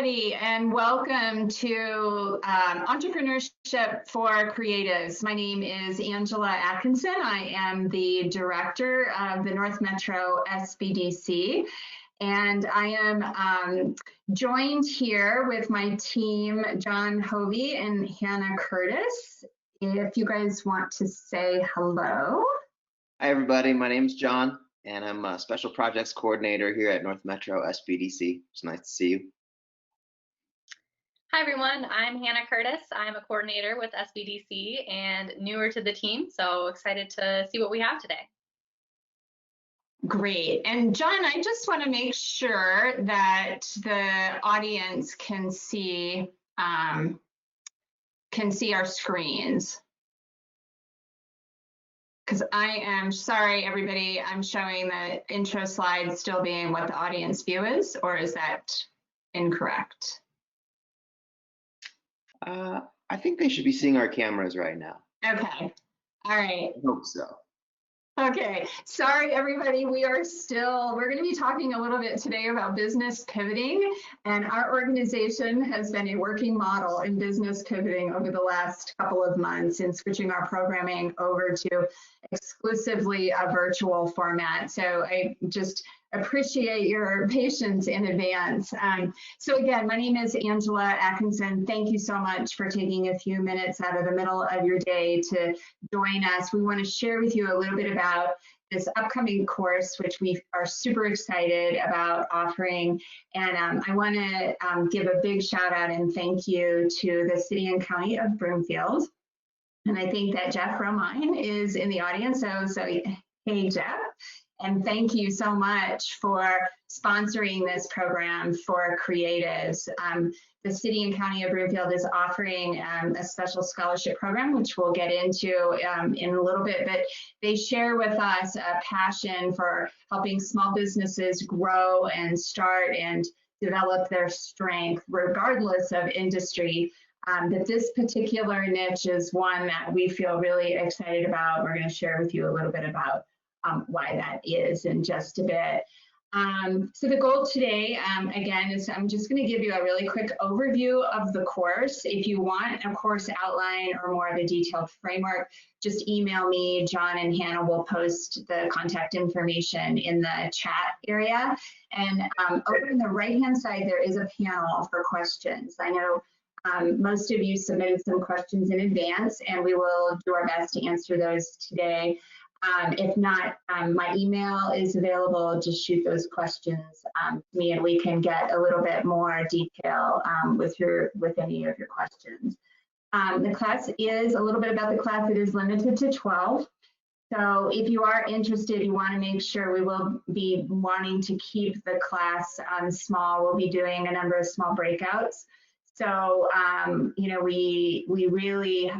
everybody, and welcome to Entrepreneurship for Creatives. My name is Angela Atkinson. I am the director of the North Metro SBDC, and I am joined here with my team, John Hovey and Hannah Curtis. If you guys want to say hello. Hi, everybody. My name's John, and I'm a Special Projects Coordinator here at North Metro SBDC. It's nice to see you. Hi, everyone. I'm Hannah Curtis. I'm a coordinator with SBDC and newer to the team, so excited to see what we have today. Great. And John, I just want to make sure that the audience can see our screens. Because I am sorry, everybody, I'm showing the intro slide still being what the audience view is, or is that incorrect? I think they should be seeing our cameras right now. Okay. All right. I hope so. Okay, sorry everybody, we're going to be talking a little bit today about business pivoting, and our organization has been a working model in business pivoting over the last couple of months in switching our programming over to exclusively a virtual format. So I just appreciate your patience in advance. So again, my name is Angela Atkinson. Thank you so much for taking a few minutes out of the middle of your day to join us. We want to share with you a little bit about this upcoming course, which we are super excited about offering. And I want to give a big shout out and thank you to the City and County of Broomfield. And I think that Jeff Romine is in the audience. So hey, Jeff. And thank you so much for sponsoring this program for creatives. The City and County of Broomfield is offering a special scholarship program, which we'll get into in a little bit, but they share with us a passion for helping small businesses grow and start and develop their strength regardless of industry. But this particular niche is one that we feel really excited about. We're going to share with you a little bit about why that is in just a bit. So the goal today, again, is I'm just going to give you a really quick overview of the course. If you want a course outline or more of a detailed framework, just email me. John and Hannah will post the contact information in the chat area. And over on the right-hand side, there is a panel for questions. I know most of you submitted some questions in advance, and we will do our best to answer those today. If not, my email is available. Just shoot those questions to me, and we can get a little bit more detail with any of your questions. The class is a little bit about the class. It is limited to 12. So if you are interested, you want to make sure we will be wanting to keep the class small. We'll be doing a number of small breakouts. So we really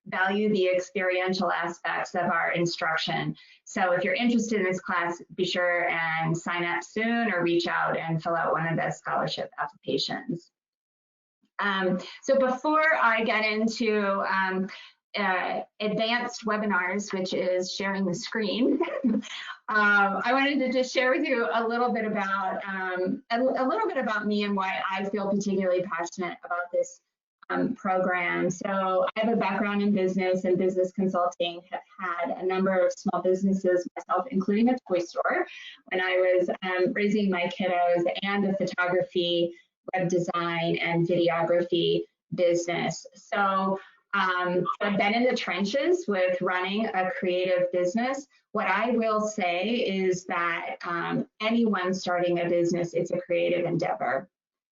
value the experiential aspects of our instruction. So if you're interested in this class, be sure and sign up soon or reach out and fill out one of the scholarship applications. So before I get into advanced webinars, which is sharing the screen, I wanted to just share with you a little bit about me and why I feel particularly passionate about this program. So I have a background in business and business consulting, have had a number of small businesses myself, including a toy store when I was raising my kiddos, and a photography, web design, and videography business. So I've been in the trenches with running a creative business. What I will say is that anyone starting a business, it's a creative endeavor.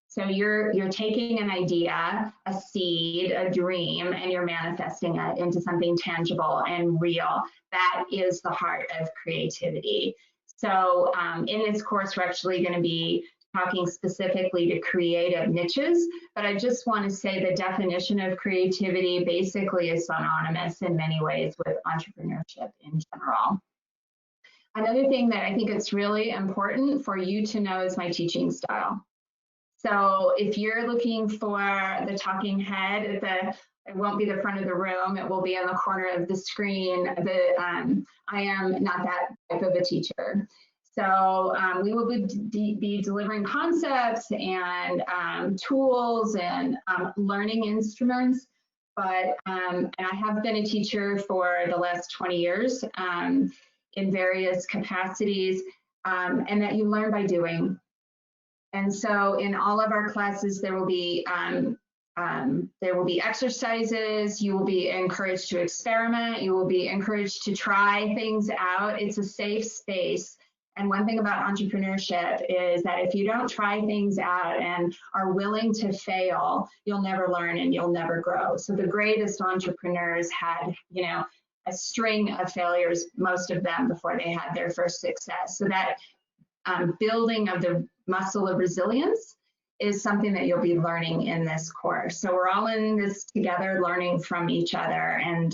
So you're taking an idea, a seed, a dream, and you're manifesting it into something tangible and real. That is the heart of creativity. So in this course, we're actually going to be talking specifically to creative niches, but I just want to say the definition of creativity basically is synonymous in many ways with entrepreneurship in general. Another thing that I think it's really important for you to know is my teaching style. So if you're looking for the talking head, it won't be the front of the room, it will be in the corner of the screen. I am not that type of a teacher. So we will be delivering concepts and tools and learning instruments. But and I have been a teacher for the last 20 years in various capacities, and that you learn by doing. And so in all of our classes, there will be exercises. You will be encouraged to experiment. You will be encouraged to try things out. It's a safe space. And one thing about entrepreneurship is that if you don't try things out and are willing to fail, you'll never learn and you'll never grow. So the greatest entrepreneurs had, a string of failures, most of them before they had their first success. So that building of the muscle of resilience is something that you'll be learning in this course. So we're all in this together, learning from each other, and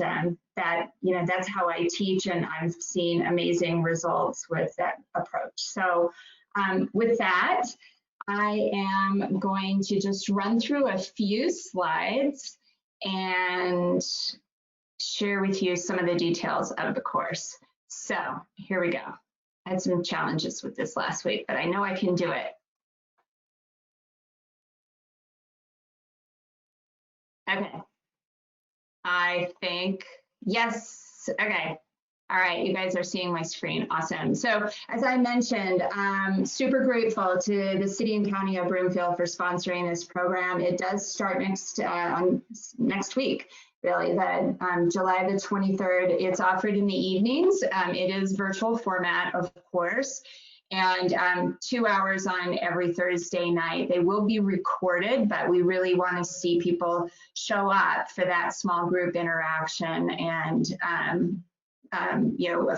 that's how I teach, and I've seen amazing results with that approach. So with that, I am going to just run through a few slides and share with you some of the details of the course. So here we go. I had some challenges with this last week, but I know I can do it. Okay. I think, yes. Okay. All right. You guys are seeing my screen. Awesome. So as I mentioned, I'm super grateful to the City and County of Broomfield for sponsoring this program. It does start next week. Really, July the 23rd. It's offered in the evenings. It is virtual format, of course, and 2 hours on every Thursday night. They will be recorded, but we really want to see people show up for that small group interaction and a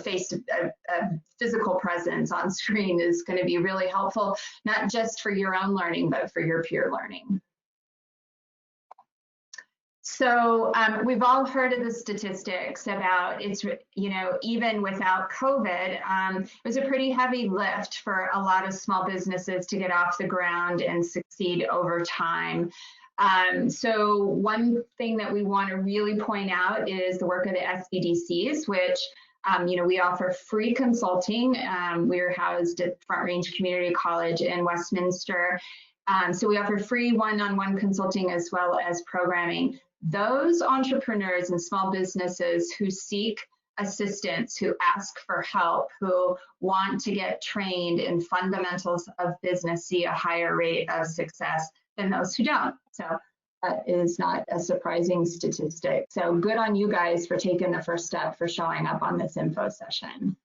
physical presence on screen is going to be really helpful, not just for your own learning, but for your peer learning. So we've all heard of the statistics about even without COVID, it was a pretty heavy lift for a lot of small businesses to get off the ground and succeed over time. So one thing that we want to really point out is the work of the SBDCs, which we offer free consulting. We're housed at Front Range Community College in Westminster. So we offer free one-on-one consulting as well as programming. Those entrepreneurs and small businesses who seek assistance, who ask for help, who want to get trained in fundamentals of business see a higher rate of success than those who don't. So that is not a surprising statistic. So good on you guys for taking the first step for showing up on this info session.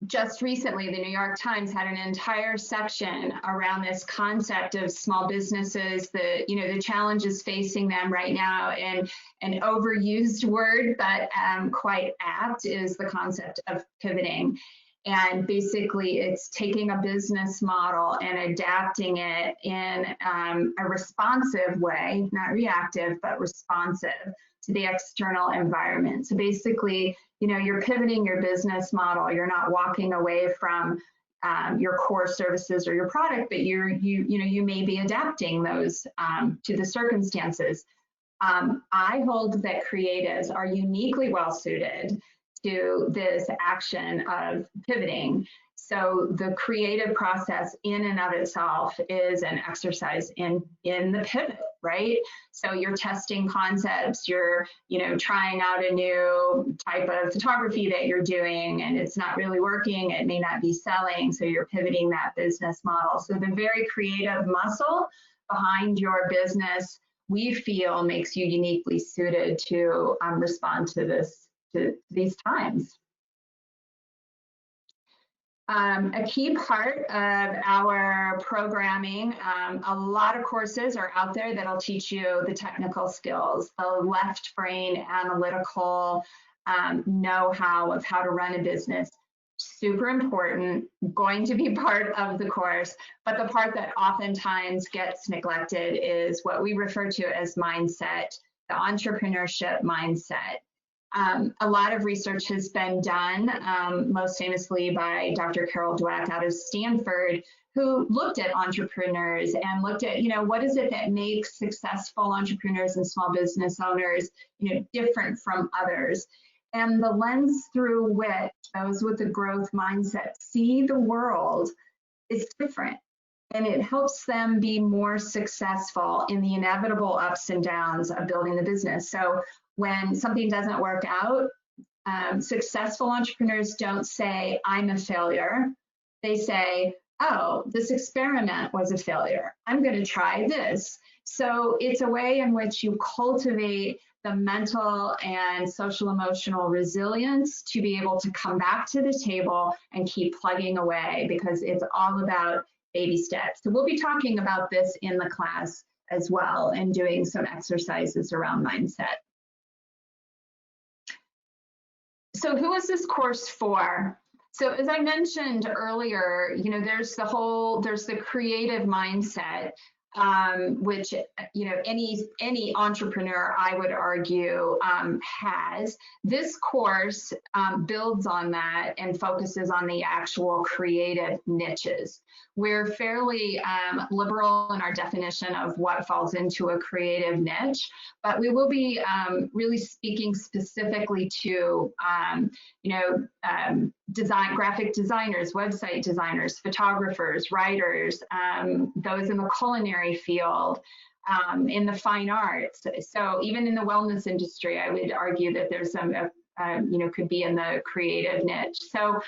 Just recently, the New York Times had an entire section around this concept of small businesses, the challenges facing them right now, and an overused word, but quite apt, is the concept of pivoting. And basically, it's taking a business model and adapting it in a responsive way, not reactive, but responsive to the external environment. So basically, you're pivoting your business model. You're not walking away from your core services or your product, but you may be adapting those to the circumstances. I hold that creatives are uniquely well suited to this action of pivoting. So the creative process in and of itself is an exercise in the pivot, right? So you're testing concepts, you're trying out a new type of photography that you're doing and it's not really working, it may not be selling, so you're pivoting that business model. So the very creative muscle behind your business, we feel, makes you uniquely suited to respond to these times. A key part of our programming, a lot of courses are out there that'll teach you the technical skills, the left brain analytical know-how of how to run a business. Super important, going to be part of the course, but the part that oftentimes gets neglected is what we refer to as mindset, the entrepreneurship mindset. A lot of research has been done, most famously by Dr. Carol Dweck out of Stanford, who looked at entrepreneurs and looked at, what is it that makes successful entrepreneurs and small business owners, different from others. And the lens through which those with a growth mindset see the world is different. And it helps them be more successful in the inevitable ups and downs of building the business. So when something doesn't work out, successful entrepreneurs don't say, I'm a failure. They say, oh, this experiment was a failure. I'm going to try this. So it's a way in which you cultivate the mental and social emotional resilience to be able to come back to the table and keep plugging away, because it's all about baby steps. So we'll be talking about this in the class as well and doing some exercises around mindset. So who is this course for? So as I mentioned earlier, there's the creative mindset, which, any entrepreneur, I would argue, has. This course builds on that and focuses on the actual creative niches. We're fairly liberal in our definition of what falls into a creative niche, but we will be really speaking specifically to, graphic designers, website designers, photographers, writers, those in the culinary field, in the fine arts. So even in the wellness industry, I would argue that there's some, could be in the creative niche. So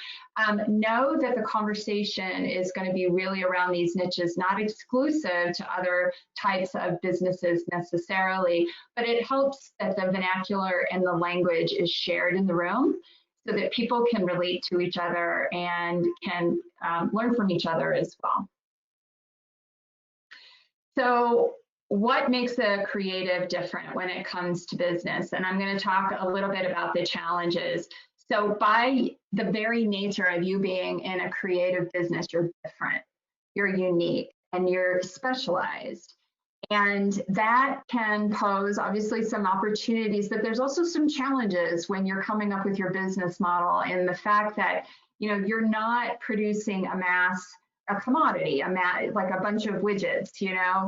know that the conversation is going to be really around these niches, not exclusive to other types of businesses necessarily, but it helps that the vernacular and the language is shared in the room so that people can relate to each other and can learn from each other as well. So what makes a creative different when it comes to business? And I'm going to talk a little bit about the challenges. So by the very nature of you being in a creative business, you're different, you're unique, and you're specialized. And that can pose obviously some opportunities, but there's also some challenges when you're coming up with your business model, and the fact that you're not producing a commodity, like a bunch of widgets,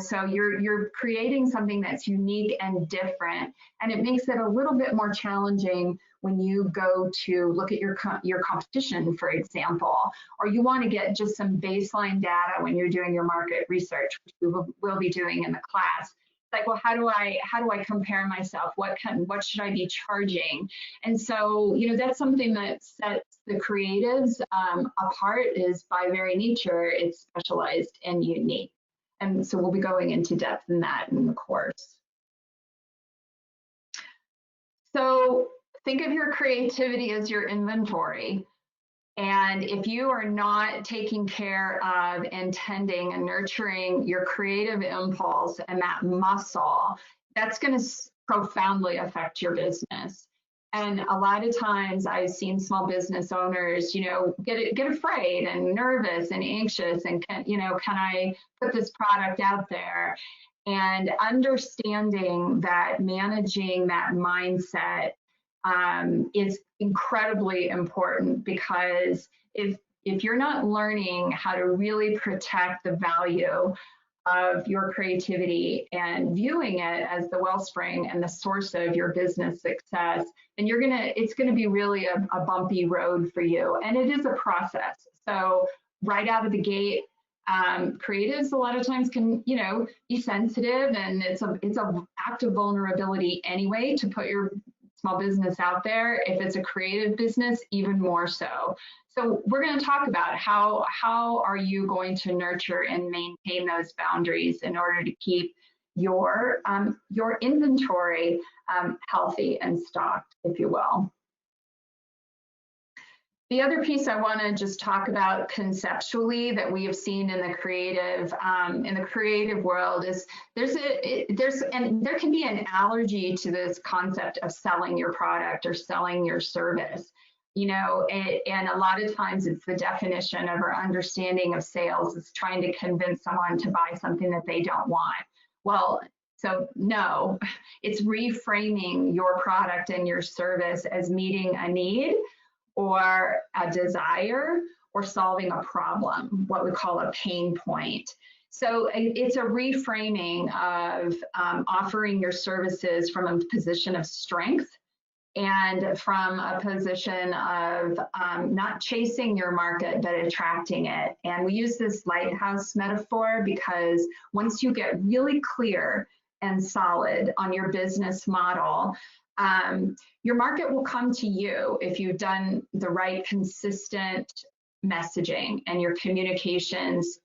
so you're creating something that's unique and different, and it makes it a little bit more challenging when you go to look at your competition, for example, or you want to get just some baseline data when you're doing your market research, which we will be doing in the class. It's like, well, how do I compare myself? What should I be charging? And so, that's something that sets the creatives apart, is by very nature, it's specialized and unique. And so we'll be going into depth in that in the course. So think of your creativity as your inventory. And if you are not taking care of and tending and nurturing your creative impulse and that muscle, that's going to profoundly affect your business. And a lot of times I've seen small business owners, get afraid and nervous and anxious, and can I put this product out there? And understanding that managing that mindset is incredibly important, because if you're not learning how to really protect the value of your creativity and viewing it as the wellspring and the source of your business success, then it's gonna be really a bumpy road for you. And it is a process. So right out of the gate, creatives a lot of times can, be sensitive, and it's a act of vulnerability anyway to put your small business out there. If it's a creative business, even more so. So we're going to talk about how are you going to nurture and maintain those boundaries in order to keep your inventory healthy and stocked, if you will. The other piece I want to just talk about conceptually that we have seen in the creative world is there can be an allergy to this concept of selling your product or selling your service, and a lot of times it's the definition of our understanding of sales is trying to convince someone to buy something that they don't want. Well, so no, it's reframing your product and your service as meeting a need or a desire or solving a problem, what we call a pain point. So it's a reframing of offering your services from a position of strength and from a position of not chasing your market, but attracting it. And we use this lighthouse metaphor because once you get really clear and solid on your business model, your market will come to you if you've done the right consistent messaging and your communications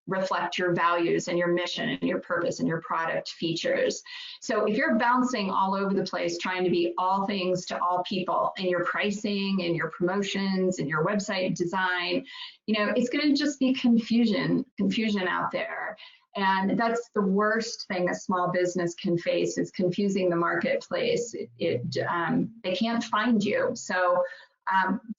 reflect your values and your mission and your purpose and your product features. So if you're bouncing all over the place, trying to be all things to all people in your pricing and your promotions and your website design, it's going to just be confusion out there. And that's the worst thing a small business can face, is confusing the marketplace. They can't find you. So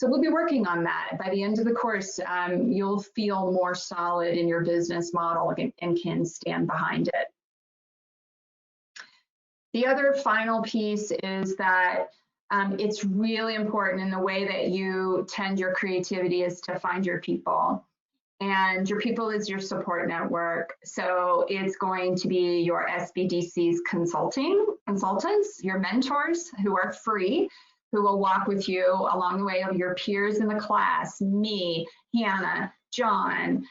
we'll be working on that. By the end of the course, you'll feel more solid in your business model and can stand behind it. The other final piece is that it's really important in the way that you tend your creativity is to find your people. And your people is your support network. So it's going to be your SBDC's consultants, your mentors who are free, who will walk with you along the way, of your peers in the class, me, Hannah, John,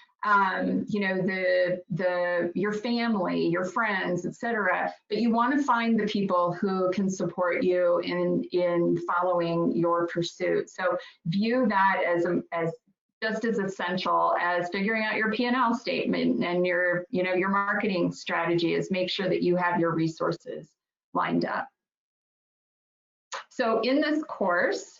your family, your friends, etc. But you want to find the people who can support you in following your pursuit. So view that as just as essential as figuring out your P&L statement and your marketing strategy. Is make sure that you have your resources lined up. So in this course,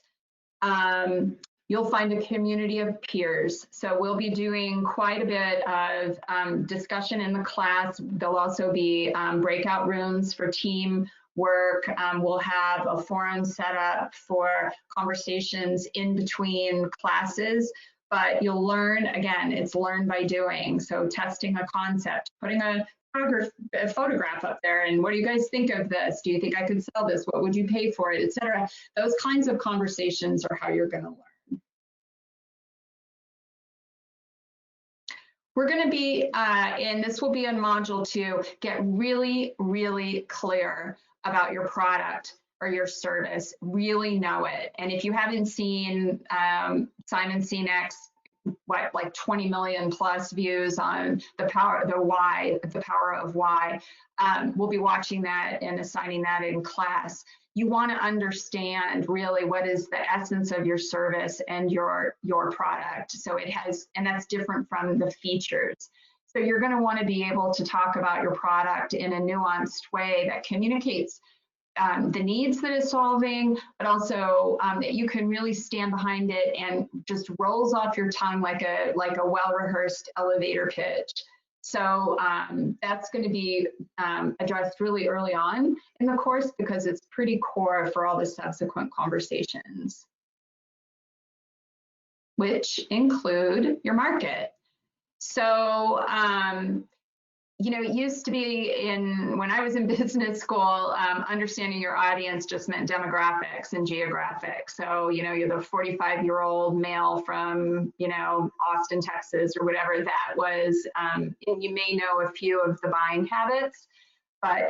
you'll find a community of peers. So we'll be doing quite a bit of discussion in the class. There'll also be breakout rooms for team work. We'll have a forum set up for conversations in between classes. But you'll learn, again, it's learn by doing. So testing a concept, putting a photograph up there, and what do you guys think of this? Do you think I could sell this? What would you pay for it, etc. Those kinds of conversations are how you're going to learn. We're going to be, and this will be in module 2, get really, really clear about your product or your service. Really know it. And if you haven't seen Simon Sinek's like 20 million plus views on the power of why, we'll be watching that and assigning that in class. You want to understand really what is the essence of your service and your product. So it has, and that's different from the features. So you're going to want to be able to talk about your product in a nuanced way that communicates the needs that it's solving, but also that you can really stand behind it and just rolls off your tongue like a well-rehearsed elevator pitch. So that's going to be addressed really early on in the course because it's pretty core for all the subsequent conversations, which include your market. So it used to be when I was in business school, understanding your audience just meant demographics and geographics. So, you're the 45-year-old male from, Austin, Texas, or whatever that was. And you may know a few of the buying habits, but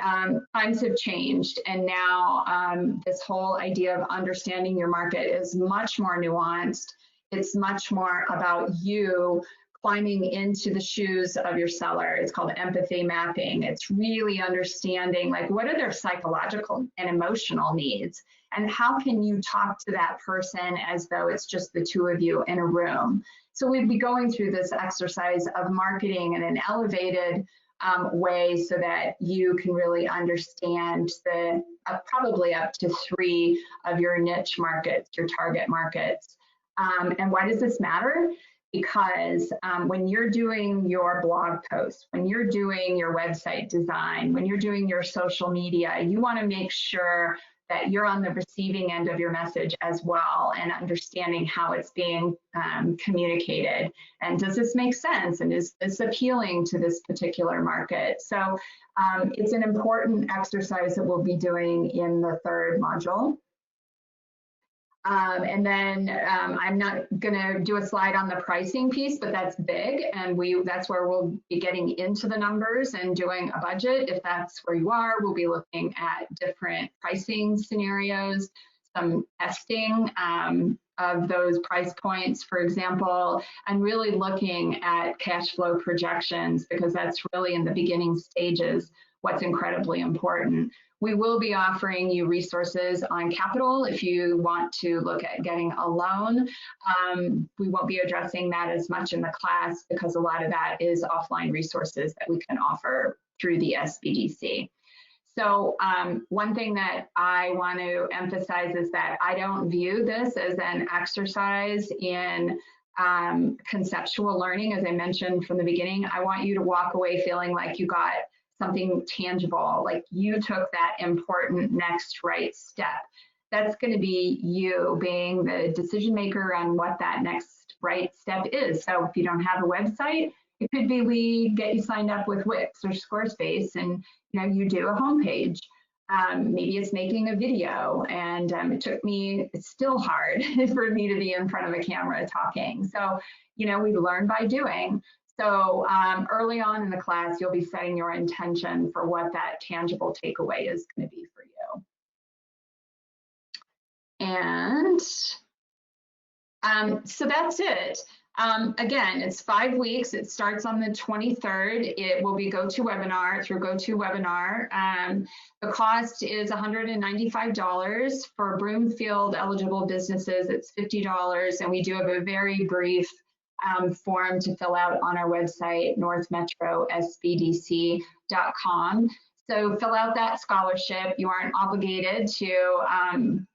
times have changed. And now this whole idea of understanding your market is much more nuanced. It's much more about you climbing into the shoes of your seller. It's called empathy mapping. It's really understanding what are their psychological and emotional needs, and how can you talk to that person as though it's just the two of you in a room. So we'd be going through this exercise of marketing in an elevated way so that you can really understand the probably up to 3 of your niche markets, your target markets. And why does this matter? Because when you're doing your blog post, when you're doing your website design, when you're doing your social media, you want to make sure that you're on the receiving end of your message as well and understanding how it's being communicated. And does this make sense? And is this appealing to this particular market? So it's an important exercise that we'll be doing in the 3rd module. And then I'm not going to do a slide on the pricing piece, but that's big. And that's where we'll be getting into the numbers and doing a budget. If that's where you are, we'll be looking at different pricing scenarios. some testing of those price points, for example, and really looking at cash flow projections, because that's really in the beginning stages what's incredibly important. We will be offering you resources on capital if you want to look at getting a loan. We won't be addressing that as much in the class because a lot of that is offline resources that we can offer through the SBDC. So one thing that I want to emphasize is that I don't view this as an exercise in conceptual learning. As I mentioned from the beginning, I want you to walk away feeling like you got something tangible, like you took that important next right step. That's going to be you being the decision maker on what that next right step is. So if you don't have a website, it could be we get you signed up with Wix or Squarespace, and you do a homepage. Maybe it's making a video, and it's still hard for me to be in front of a camera talking. So we learn by doing. So early on in the class, you'll be setting your intention for what that tangible takeaway is going to be for you. And so that's it. Again, it's 5 weeks. It starts on the 23rd. It will be GoToWebinar through GoToWebinar. The cost is $195. For Broomfield eligible businesses, it's $50. And we do have a very brief form to fill out on our website, northmetrosbdc.com. So fill out that scholarship. You aren't obligated to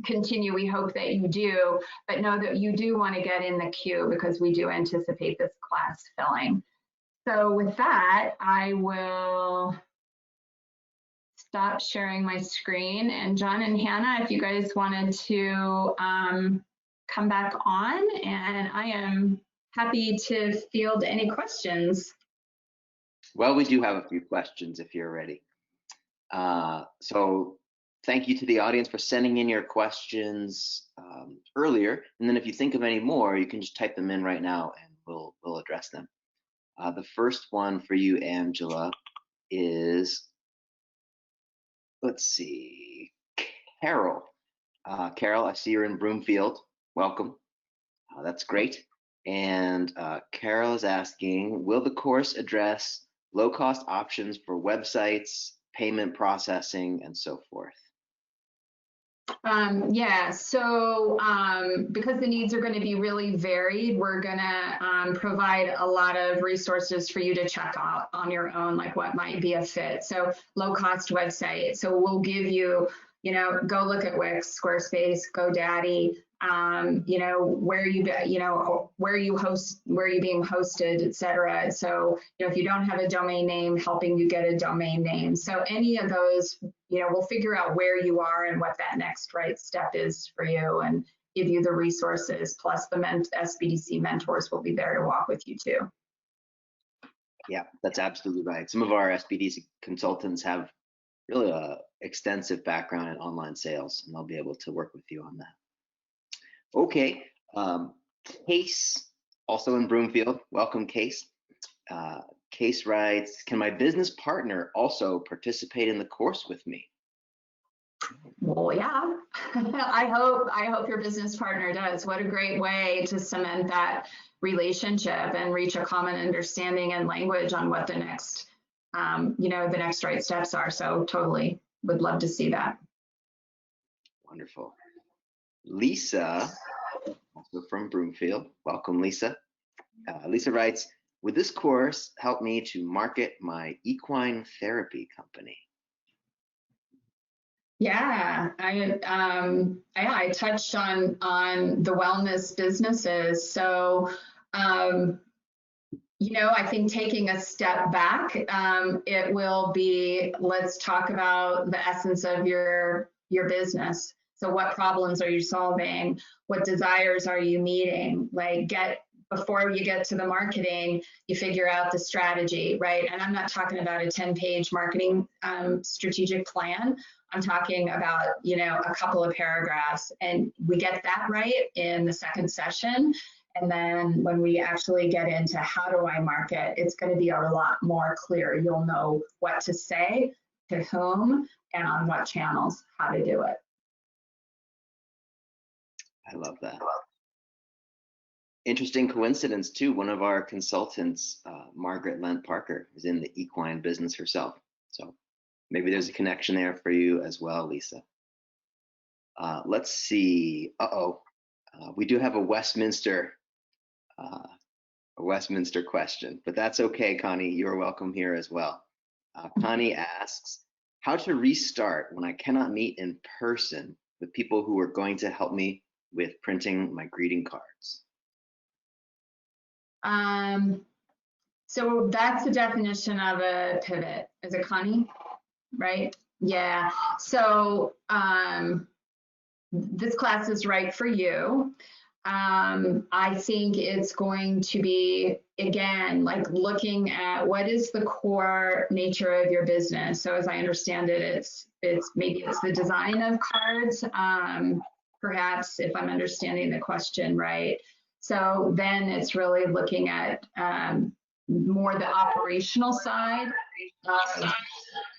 continue. We hope that you do, but know that you do want to get in the queue because we do anticipate this class filling. So with that, I will stop sharing my screen. And John and Hannah, if you guys wanted to come back on, and I am happy to field any questions. Well, we do have a few questions if you're ready. So thank you to the audience for sending in your questions earlier. And then if you think of any more, you can just type them in right now and we'll address them. The first one for you, Angela, is, let's see, Carol. Carol, I see you're in Broomfield. Welcome. That's great. And Carol is asking, will the course address low-cost options for websites, payment processing, and so forth? Yeah, so because the needs are going to be really varied, we're going to provide a lot of resources for you to check out on your own, like what might be a fit. So low-cost website. So we'll give you, go look at Wix, Squarespace, GoDaddy, where you being hosted, et cetera. So, if you don't have a domain name, helping you get a domain name. So any of those, we'll figure out where you are and what that next right step is for you and give you the resources, plus the SBDC mentors will be there to walk with you too. Yeah, that's absolutely right. Some of our SBDC consultants have really a extensive background in online sales, and they'll be able to work with you on that. Okay, Case, also in Broomfield. Welcome, Case. Case writes, can my business partner also participate in the course with me? Well, yeah, I hope your business partner does. What a great way to cement that relationship and reach a common understanding and language on what the next, the next right steps are. So totally would love to see that. Wonderful. Lisa, also from Broomfield. Welcome, Lisa. Lisa writes, would this course help me to market my equine therapy company? Yeah, I touched on the wellness businesses. So, I think taking a step back, it will be, let's talk about the essence of your business. So what problems are you solving? What desires are you meeting? Before you get to the marketing, you figure out the strategy, right? And I'm not talking about a 10-page marketing strategic plan. I'm talking about, a couple of paragraphs, and we get that right in the second session. And then when we actually get into how do I market, it's going to be a lot more clear. You'll know what to say, to whom, and on what channels, how to do it. I love that. Interesting coincidence too. One of our consultants, Margaret Lent Parker, is in the equine business herself. So maybe there's a connection there for you as well, Lisa. Let's see. We do have a Westminster question, but that's okay, Connie. You're welcome here as well. Connie asks, how to restart when I cannot meet in person with people who are going to help me with printing my greeting cards? So that's the definition of a pivot. Is it Connie? Right? Yeah. So this class is right for you. I think it's going to be, again, like looking at what is the core nature of your business. So as I understand it, it's maybe it's the design of cards, perhaps, if I'm understanding the question right. So then it's really looking at more the operational side of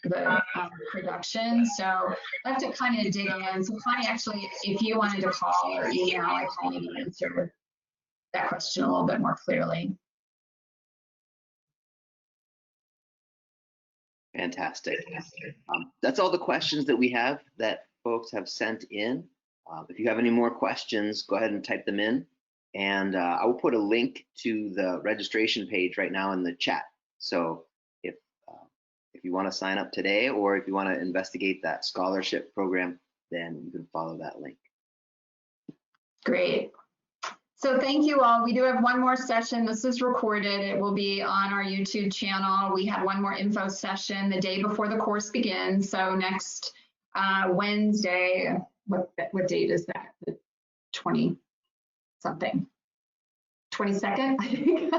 the production. So I have to kind of dig in. So Connie, actually, if you wanted to call or email, I can maybe answer that question a little bit more clearly. Fantastic. That's all the questions that we have that folks have sent in. If you have any more questions, go ahead and type them in. And I will put a link to the registration page right now in the chat. So if you want to sign up today, or if you want to investigate that scholarship program, then you can follow that link. Great. So thank you all. We do have one more session. This is recorded. It will be on our YouTube channel. We have one more info session the day before the course begins. So next Wednesday, what date is that? The 20 something. 22nd, I think.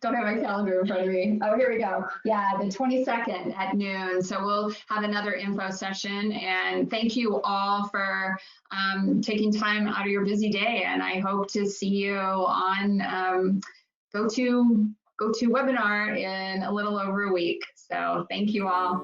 Don't have my calendar in front of me. Oh, here we go. Yeah, the 22nd at noon. So we'll have another info session. And thank you all for taking time out of your busy day. And I hope to see you on GoToWebinar in a little over a week. So thank you all.